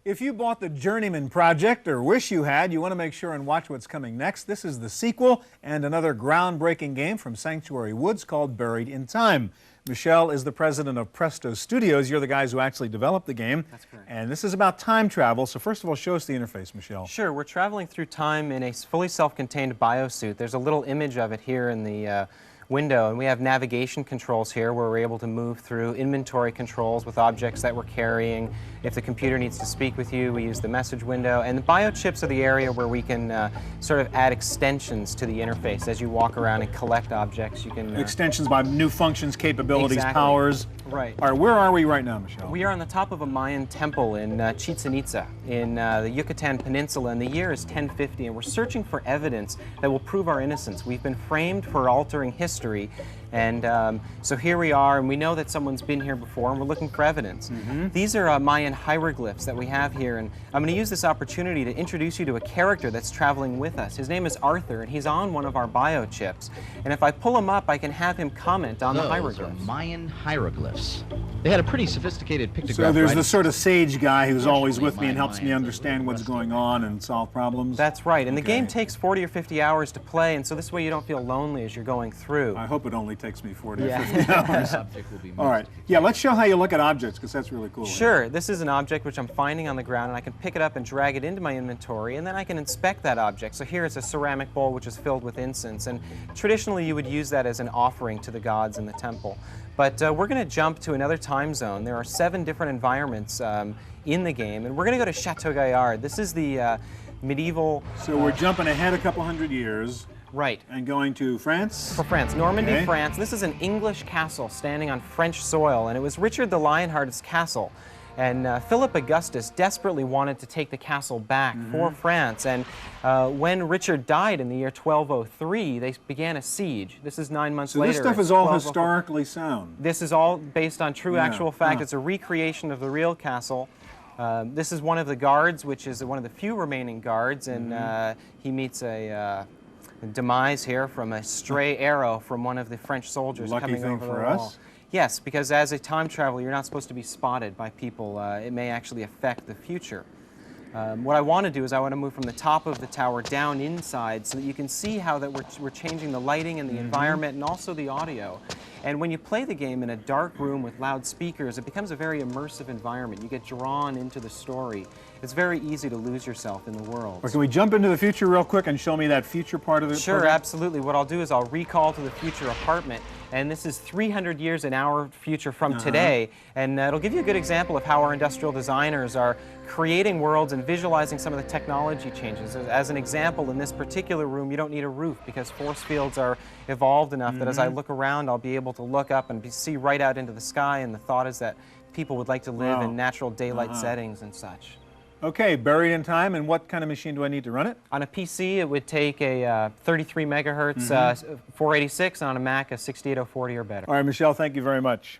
If you bought the Journeyman Project, or wish you had, you want to make sure and watch what's coming next. This is the sequel and another groundbreaking game from Sanctuary Woods called Buried in Time. Michel is the president of Presto Studios. You're the guys who actually developed the game. That's correct. And this is about time travel. So first of all, show us the interface, Michel. Sure. We're traveling through time in a fully self-contained biosuit. There's a little image of it here in the window, and we have navigation controls here where we're able to move through inventory controls with objects that we're carrying. If the computer needs to speak with you, we use the message window. And the biochips are the area where we can sort of add extensions to the interface. As you walk around and collect objects, you can... Extensions by new functions, capabilities, exactly. Powers. Right. All right, where are we right now, Michel? We are on the top of a Mayan temple in Chichen Itza in the Yucatan Peninsula, and the year is 1050, and we're searching for evidence that will prove our innocence. We've been framed for altering history, and so here we are, and we know that someone's been here before, and we're looking for evidence. These are Mayan hieroglyphs that we have here, and I'm going to use this opportunity to introduce you to a character that's traveling with us. His name is Arthur, and he's on one of our biochips, and if I pull him up, I can have him comment on the hieroglyphs. Those are Mayan hieroglyphs. They had a pretty sophisticated pictograph. So there's the sort of sage guy who's always with me and helps me understand what's going on and solve problems? That's right, and the game takes 40 or 50 hours to play, and so this way you don't feel lonely as you're going through. I hope it only takes me 40 or 50 hours. Object will be moved. All right. Yeah, let's show how you look at objects, because that's really cool. Sure. This is an object which I'm finding on the ground, and I can pick it up and drag it into my inventory, and then I can inspect that object. So here it's a ceramic bowl which is filled with incense, and traditionally you would use that as an offering to the gods in the temple. But we're going to jump to another time zone. There are 7 different environments in the game, and we're going to go to Chateau Gaillard. This is the medieval... So we're jumping ahead a couple hundred years. Right. And going to France? For France, Normandy, France. This is an English castle standing on French soil, and it was Richard the Lionheart's castle. And Philip Augustus desperately wanted to take the castle back for France. And when Richard died in the year 1203, they began a siege. This is 9 months later. So this stuff is all historically sound? This is all based on true actual fact. It's a recreation of the real castle. This is one of the guards, which is one of the few remaining guards, and he meets a demise here from a stray arrow from one of the French soldiers coming over the wall. Yes, because as a time traveler, you're not supposed to be spotted by people. It may actually affect the future. What I want to do is I want to move from the top of the tower down inside so that you can see how that we're changing the lighting and the environment and also the audio. And when you play the game in a dark room with loud speakers, it becomes a very immersive environment. You get drawn into the story. It's very easy to lose yourself in the world. Or can we jump into the future real quick and show me that future part of it? Sure, absolutely. What I'll do is I'll recall to the future apartment, and this is 300 years in our future from today, and it'll give you a good example of how our industrial designers are creating worlds and visualizing some of the technology changes. As an example, in this particular room, you don't need a roof because force fields are evolved enough that as I look around, I'll be able to look up and see right out into the sky, and the thought is that people would like to live in natural daylight settings and such. Okay, Buried in Time, and what kind of machine do I need to run it? On a PC, it would take a 33 megahertz 486, and on a Mac, a 68040 or better. All right, Michel, thank you very much.